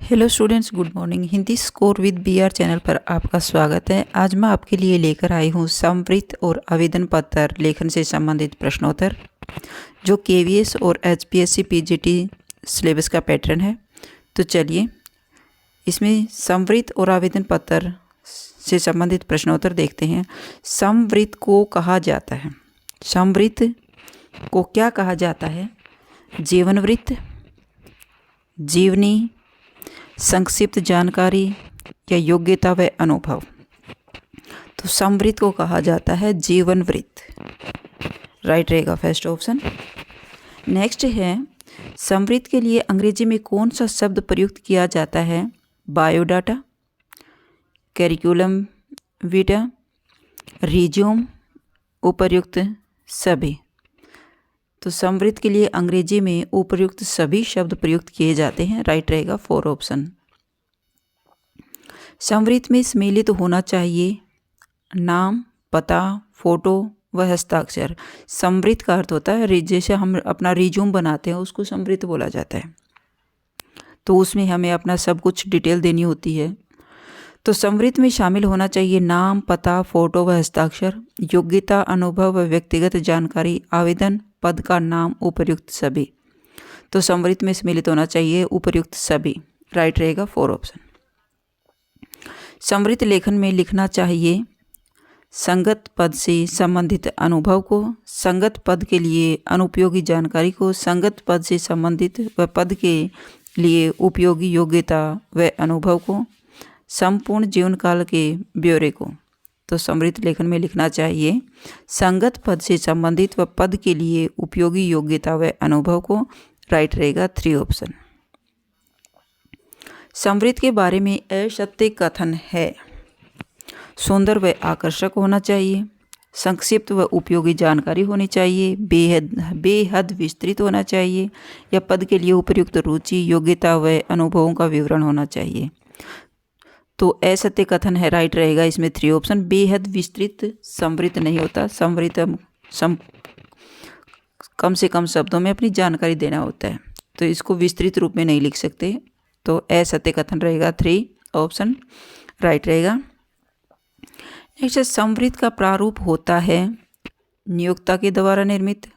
Hello students, good morning. Hindi score with BR channel पर आपका स्वागत है। आज मैं आपके लिए लेकर आई हूँ समवृत्त और आवेदन पत्र लेखन से संबंधित प्रश्नोत्तर, जो केवीएस और एचपीएससी पीजीटी सिलेबस का पैटर्न है। तो चलिए इसमें समवृत्त और आवेदन पत्र से संबंधित प्रश्नोत्तर देखते हैं। समवृत्त को कहा जाता है, समवृत्त को क्या कहा जाता है? जीवन वृत्त, जीवनी, संक्षिप्त जानकारी या योग्यता व अनुभव। तो समवृत्त को कहा जाता है जीवन वृत्त, राइट रहेगा फर्स्ट ऑप्शन। नेक्स्ट है, समवृत्त के लिए अंग्रेजी में कौन सा शब्द प्रयुक्त किया जाता है? बायोडाटा, करिकुलम विटा, रिज्यूम, उपर्युक्त सभी। तो समवृत्त के लिए अंग्रेजी में उपर्युक्त सभी शब्द प्रयुक्त किए जाते हैं, राइट रहेगा 4 ऑप्शन। समवृत्त में सम्मिलित होना चाहिए नाम, पता, फोटो व हस्ताक्षर। समवृत्त का अर्थ होता है, जैसे हम अपना रिज्यूम बनाते हैं उसको समवृत्त बोला जाता है, तो उसमें हमें अपना सब कुछ डिटेल देनी होती है। तो समवृत्त में शामिल होना चाहिए नाम, पता, फोटो व हस्ताक्षर, योग्यता, अनुभव व व्यक्तिगत जानकारी, आवेदन पद का नाम, उपर्युक्त सभी। तो समवृत्त में सम्मिलित होना चाहिए उपर्युक्त सभी, राइट रहेगा 4 ऑप्शन। समवृत्त लेखन में लिखना चाहिए संगत पद से संबंधित अनुभव को, संगत पद के लिए अनुपयोगी जानकारी को, संगत पद से संबंधित व पद के लिए उपयोगी योग्यता व अनुभव को, संपूर्ण जीवन काल के ब्यौरे को। तो समवृत्त लेखन में लिखना चाहिए संगत पद से संबंधित व पद के लिए उपयोगी योग्यता व अनुभव को, राइट रहेगा 3 ऑप्शन। समवृत्त के बारे में असत्य कथन है। सुंदर व आकर्षक होना चाहिए, संक्षिप्त व उपयोगी जानकारी होनी चाहिए, बेहद विस्तृत होना चाहिए, या पद के लिए उपयुक्त रुचि, योग्यता व अनुभवों का विवरण होना चाहिए। तो असत्य कथन है, राइट रहेगा इसमें 3 ऑप्शन। बेहद विस्तृत समवृत्त नहीं होता, समवृत्त कम से कम शब्दों में अपनी जानकारी देना होता है, तो इसको विस्तृत रूप में नहीं लिख सकते। तो असत्य कथन रहेगा 3 ऑप्शन, राइट रहेगा। नेक्स्ट, समवृत्त का प्रारूप होता है नियोक्ता के द्वारा निर्मित,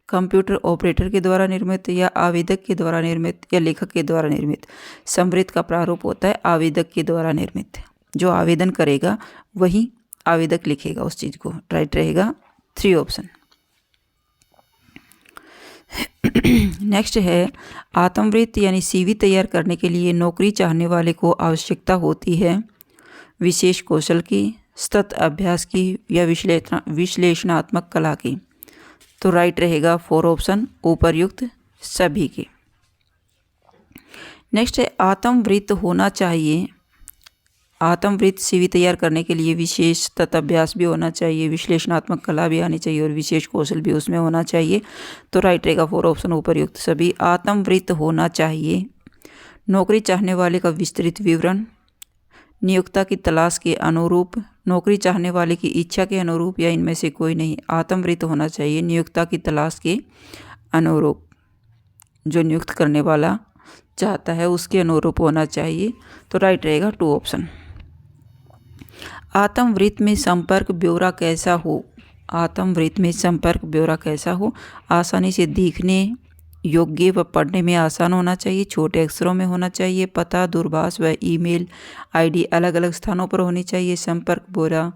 कंप्यूटर ऑपरेटर के द्वारा निर्मित, या आवेदक के द्वारा निर्मित, या लेखक के द्वारा निर्मित। समवृत्त का प्रारूप होता है आवेदक के द्वारा निर्मित। जो आवेदन करेगा वही आवेदक लिखेगा उस चीज़ को, राइट रहेगा 3 ऑप्शन। नेक्स्ट है, आत्मवृत्त यानी सीवी तैयार करने के लिए नौकरी चाहने वाले को आवश्यकता होती है विशेष कौशल की, सतत अभ्यास की, या विश्लेषणात्मक कला की। तो राइट रहेगा 4 ऑप्शन, उपर्युक्त सभी के। नेक्स्ट है, आत्मवृत्त होना चाहिए। आत्मवृत्त सीवी तैयार करने के लिए विशेष सतत अभ्यास भी होना चाहिए, विश्लेषणात्मक कला भी आनी चाहिए, और विशेष कौशल भी उसमें होना चाहिए। तो राइट रहेगा 4 ऑप्शन, उपर्युक्त सभी। आत्मवृत्त होना चाहिए नौकरी चाहने वाले का विस्तृत विवरण, नियोक्ता की तलाश के अनुरूप, नौकरी चाहने वाले की इच्छा के अनुरूप, या इनमें से कोई नहीं। आत्मवृत्त होना चाहिए नियोक्ता की तलाश के अनुरूप, जो नियुक्त करने वाला चाहता है उसके अनुरूप होना चाहिए। तो राइट रहेगा 2 ऑप्शन। आत्मवृत्त में संपर्क ब्यौरा कैसा हो? आत्मवृत्त में संपर्क ब्यौरा कैसा हो? आसानी से दिखने योग्य व पढ़ने में आसान होना चाहिए, छोटे अक्षरों में होना चाहिए, पता, दूरभाष व ईमेल आईडी अलग अलग स्थानों पर होनी चाहिए, संपर्क ब्यौरा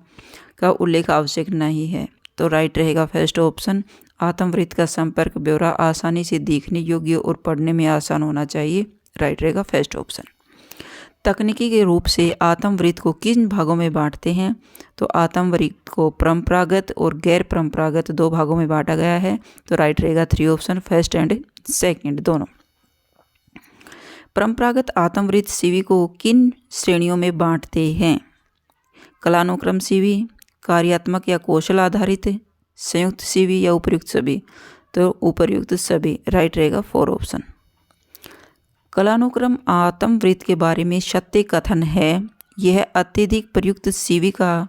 का उल्लेख आवश्यक नहीं है। तो राइट रहेगा फर्स्ट ऑप्शन। आत्मवृत्त का संपर्क ब्यौरा आसानी से दिखने योग्य और पढ़ने में आसान होना चाहिए, राइट रहेगा फर्स्ट ऑप्शन। तकनीकी के रूप से आत्मवृत्त को किन भागों में बांटते हैं? तो आत्मवृत्त को परंपरागत और गैर परंपरागत 2 भागों में बांटा गया है। तो राइट रहेगा 3 ऑप्शन, फर्स्ट एंड सेकंड दोनों। परंपरागत आत्मवृत्त सीवी को किन श्रेणियों में बांटते हैं? कालानुक्रम सीवी, कार्यात्मक या कौशल आधारित, संयुक्त सीवी, या उपर्युक्त सभी। तो उपर्युक्त सभी, राइट रहेगा 4 ऑप्शन। कालानुक्रम आत्मवृत्त के बारे में सत्य कथन है, यह अत्यधिक प्रयुक्त सीवी का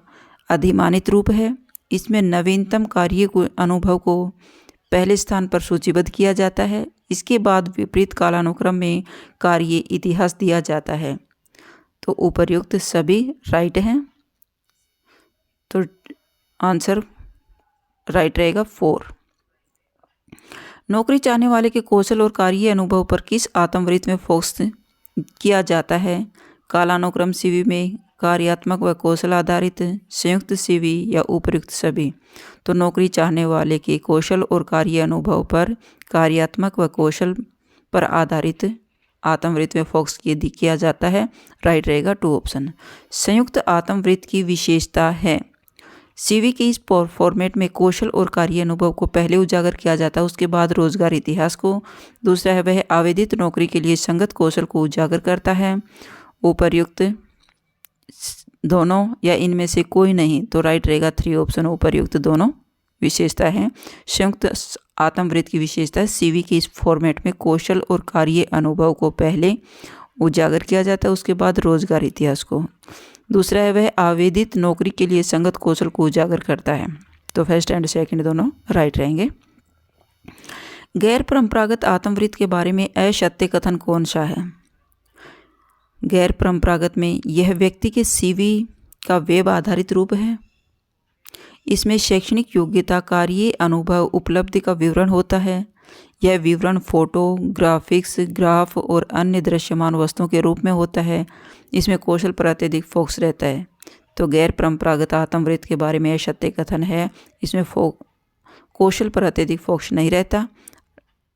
अधिमानित रूप है। इसमें नवीनतम कार्य को अनुभव को पहले स्थान पर सूचीबद्ध किया जाता है। इसके बाद विपरीत कालानुक्रम में कार्य इतिहास दिया जाता है। तो उपर्युक्त सभी राइट हैं, तो आंसर राइट रहेगा 4। नौकरी चाहने वाले के कौशल और कार्य अनुभव पर किस आत्मवृत्त में फोकस किया जाता है? कालानुक्रम सीवी में, कार्यात्मक व कौशल आधारित, संयुक्त सीवी या उपर्युक्त सभी? तो नौकरी चाहने वाले के कौशल और कार्य अनुभव पर कार्यात्मक व कौशल पर आधारित आत्मवृत्त में फोकस किया जाता है। राइट रहेगा 2 ऑप्शन। संयुक्त आत्मवृत्त की विशेषता है, सीवी के इस फॉर्मेट में कौशल और कार्य अनुभव को पहले उजागर किया जाता है, उसके बाद रोजगार इतिहास को। दूसरा है वह आवेदित नौकरी के लिए संगत कौशल को उजागर करता है। उपर्युक्त दोनों या इनमें से कोई नहीं? तो राइट रहेगा 3 ऑप्शन, उपर्युक्त दोनों विशेषता है। संयुक्त आत्मवृत्त की विशेषता है, सीवी के इस फॉर्मेट में कौशल और कार्य अनुभव को पहले उजागर किया जाता है, उसके बाद रोजगार इतिहास को। दूसरा है वह आवेदित नौकरी के लिए संगत कौशल को उजागर करता है। तो फर्स्ट एंड सेकंड दोनों राइट रहेंगे। गैर परंपरागत आत्मवृत्त के बारे में असत्य कथन कौन सा है? गैर परंपरागत में यह व्यक्ति के सीवी का वेब आधारित रूप है। इसमें शैक्षणिक योग्यता, कार्य अनुभव, उपलब्धि का विवरण होता है। यह विवरण फोटो, ग्राफिक्स, ग्राफ और अन्य दृश्यमान वस्तुओं के रूप में होता है। इसमें कौशल पर अत्यधिक फोकस रहता है। तो गैर परंपरागत आत्मवृत्त के बारे में असत्य कथन है, इसमें कौशल पर अत्यधिक फोकस नहीं रहता।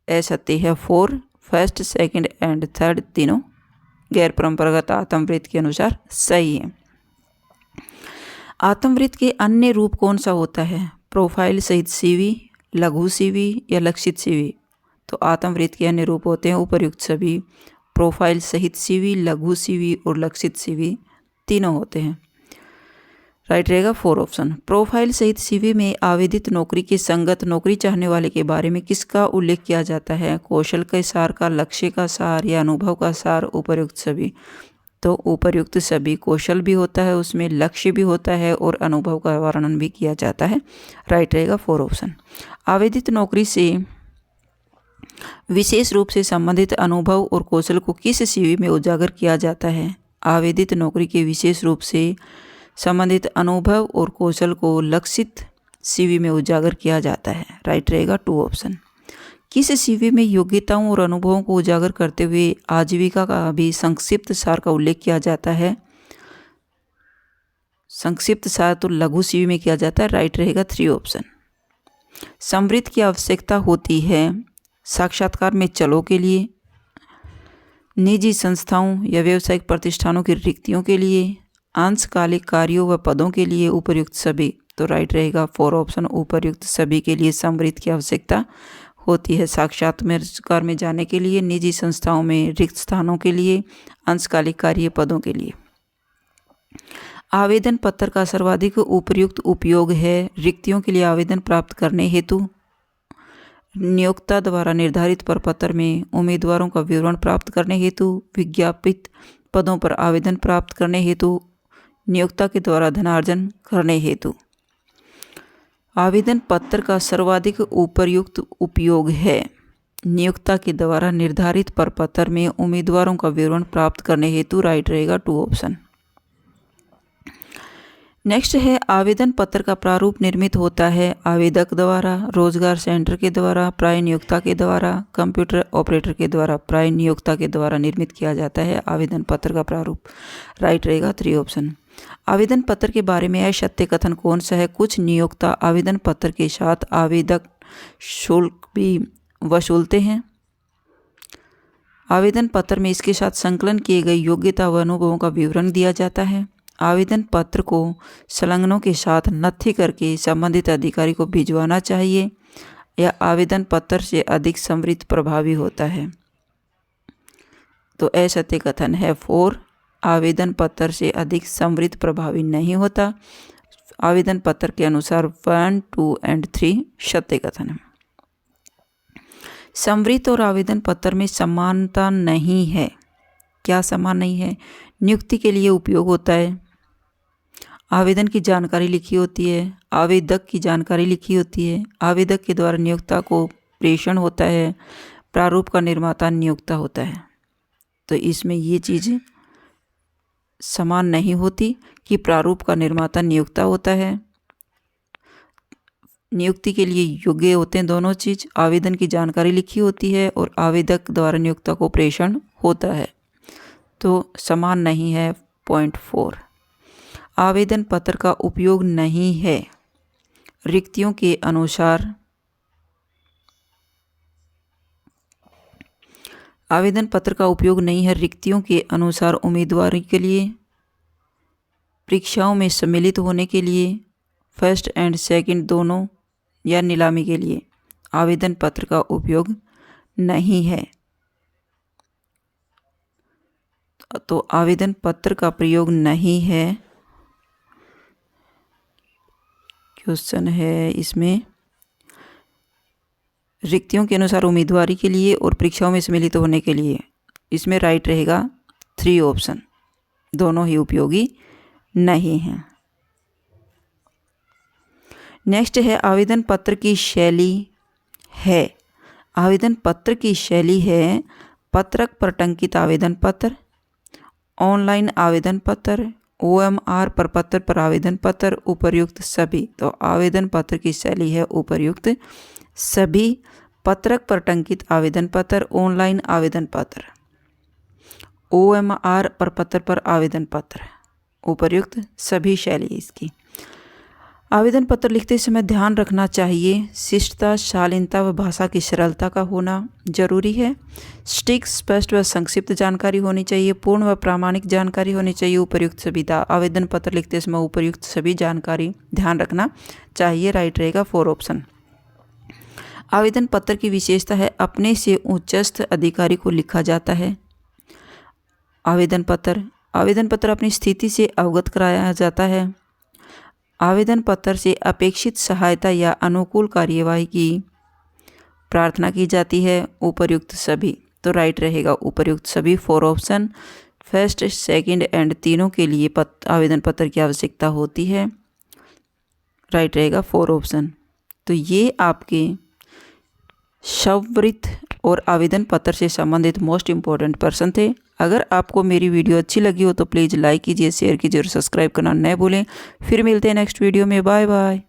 असत्य है 4, फर्स्ट, सेकंड एंड थर्ड तीनों गैर परंपरागत आत्मवृत्त के अनुसार सही है। आत्मवृत्त के अन्य रूप कौन सा होता है? प्रोफाइल सहित सीवी, लघु सीवी या लक्षित सीवी? तो आत्मवृत्त के अन्य रूप होते हैं उपर्युक्त सभी, प्रोफाइल सहित सीवी, लघु सीवी और लक्षित सीवी तीनों होते हैं। राइट रहेगा 4 ऑप्शन। प्रोफाइल सहित सीवी में आवेदित नौकरी के संगत नौकरी चाहने वाले के बारे में किसका उल्लेख किया जाता है? कौशल के सार का, लक्ष्य का सार या अनुभव का सार? उपर्युक्त सभी। तो उपर्युक्त सभी, कौशल भी होता है उसमें, लक्ष्य भी होता है और अनुभव का वर्णन भी किया जाता है। राइट रहेगा 4 ऑप्शन। आवेदित नौकरी से विशेष रूप से संबंधित अनुभव और कौशल को किस सीवी में उजागर किया जाता है? आवेदित नौकरी के विशेष रूप से संबंधित अनुभव और कौशल को लक्षित सीवी में उजागर किया जाता है। राइट रहेगा 2 ऑप्शन। किस सीवी में योग्यताओं और अनुभवों को उजागर करते हुए आजीविका का भी संक्षिप्त सार का उल्लेख किया जाता है? संक्षिप्त सार तो लघु सीवी में किया जाता है। राइट रहेगा 3 ऑप्शन। समृद्ध की आवश्यकता होती है साक्षात्कार में चलों के लिए, निजी संस्थाओं या व्यावसायिक प्रतिष्ठानों की रिक्तियों के लिए, अंशकालिक कार्यों व पदों के लिए? उपर्युक्त सभी। तो राइट रहेगा 4 ऑप्शन, उपर्युक्त सभी के लिए समृद्ध की आवश्यकता होती है साक्षात्कार में जाने के लिए, निजी संस्थाओं में रिक्त स्थानों के लिए, अंशकालिक कार्य पदों के लिए। आवेदन पत्र का सर्वाधिक उपयुक्त उपयोग है रिक्तियों के लिए आवेदन प्राप्त करने हेतु, नियोक्ता द्वारा निर्धारित प्रपत्र में उम्मीदवारों का विवरण प्राप्त करने हेतु, विज्ञापित पदों पर आवेदन प्राप्त करने हेतु, नियोक्ता के द्वारा धनार्जन करने हेतु। आवेदन पत्र का सर्वाधिक उपयुक्त उपयोग है नियोक्ता के द्वारा निर्धारित प्रपत्र में उम्मीदवारों का विवरण प्राप्त करने हेतु। राइट रहेगा 2 ऑप्शन। नेक्स्ट है आवेदन पत्र का प्रारूप निर्मित होता है आवेदक द्वारा, रोजगार सेंटर के द्वारा, प्राय नियोक्ता के द्वारा, कंप्यूटर ऑपरेटर के द्वारा। प्राय नियोक्ता के द्वारा निर्मित किया जाता है आवेदन पत्र का प्रारूप। राइट रहेगा 3 ऑप्शन। आवेदन पत्र के बारे में असत्य कथन कौन सा है? कुछ नियोक्ता आवेदन पत्र के साथ आवेदक शुल्क भी वसूलते हैं। आवेदन पत्र में इसके साथ संकलन किए गए योग्यता व अनुभवों का विवरण दिया जाता है। आवेदन पत्र को संलग्नों के साथ नत्थी करके संबंधित अधिकारी को भिजवाना चाहिए या आवेदन पत्र से अधिक समृद्ध प्रभावी होता है। तो असत्य कथन है 4, आवेदन पत्र से अधिक समृद्ध प्रभावी नहीं होता। आवेदन पत्र के अनुसार 1, 2 एंड 3 सत्य कथन है। समृद्ध और आवेदन पत्र में समानता नहीं है। क्या समान नहीं है? नियुक्ति के लिए उपयोग होता है, आवेदन की जानकारी लिखी होती है, आवेदक की जानकारी लिखी होती है, आवेदक के द्वारा नियोक्ता को प्रेषण होता है, प्रारूप का निर्माता नियोक्ता होता है। तो इसमें ये चीज़ समान नहीं होती कि प्रारूप का निर्माता नियोक्ता होता है। नियुक्ति के लिए योग्य होते हैं दोनों चीज़। आवेदन की जानकारी लिखी होती है और आवेदक द्वारा नियोक्ता को प्रेषण होता है, तो समान नहीं है। पॉइंट 4, आवेदन पत्र का उपयोग नहीं है रिक्तियों के अनुसार। आवेदन पत्र का उपयोग नहीं है रिक्तियों के अनुसार उम्मीदवारी के लिए, परीक्षाओं में सम्मिलित होने के लिए, फर्स्ट एंड सेकंड दोनों, या नीलामी के लिए आवेदन पत्र का उपयोग नहीं है। तो आवेदन पत्र का प्रयोग नहीं है। क्वेश्चन है इसमें रिक्तियों के अनुसार उम्मीदवारी के लिए और परीक्षाओं में सम्मिलित होने के लिए। इसमें राइट रहेगा 3 ऑप्शन, दोनों ही उपयोगी नहीं हैं। नेक्स्ट है आवेदन पत्र की शैली है। आवेदन पत्र की शैली है पत्रक पर टंकित आवेदन पत्र, ऑनलाइन आवेदन पत्र, OMR प्रपत्र पर आवेदन पत्र, उपर्युक्त सभी। तो आवेदन पत्र की शैली है उपर्युक्त सभी, पत्रक पर टंकित आवेदन पत्र, ऑनलाइन आवेदन पत्र, OMR प्रपत्र पर आवेदन पत्र, उपर्युक्त सभी शैली इसकी। आवेदन पत्र लिखते समय ध्यान रखना चाहिए शिष्टता, शालीनता व भाषा की सरलता का होना जरूरी है। सटीक, स्पष्ट व संक्षिप्त जानकारी होनी चाहिए। पूर्ण व प्रामाणिक जानकारी होनी चाहिए। उपर्युक्त सभी। आवेदन पत्र लिखते समय उपर्युक्त सभी जानकारी ध्यान रखना चाहिए। राइट रहेगा 4 ऑप्शन। आवेदन पत्र की विशेषता है अपने से उच्चस्थ अधिकारी को लिखा जाता है। आवेदन पत्र अपनी स्थिति से अवगत कराया जाता है। आवेदन पत्र से अपेक्षित सहायता या अनुकूल कार्यवाही की प्रार्थना की जाती है। उपर्युक्त सभी। तो राइट रहेगा उपर्युक्त सभी 4 ऑप्शन। फर्स्ट, सेकंड एंड तीनों के लिए आवेदन पत्र की आवश्यकता होती है। राइट रहेगा 4 ऑप्शन। तो ये आपके शववृत्त और आवेदन पत्र से संबंधित मोस्ट इम्पॉर्टेंट पर्सन थे। अगर आपको मेरी वीडियो अच्छी लगी हो तो प्लीज़ लाइक कीजिए, शेयर कीजिए और सब्सक्राइब करना न भूलें। फिर मिलते हैं नेक्स्ट वीडियो में। Bye bye.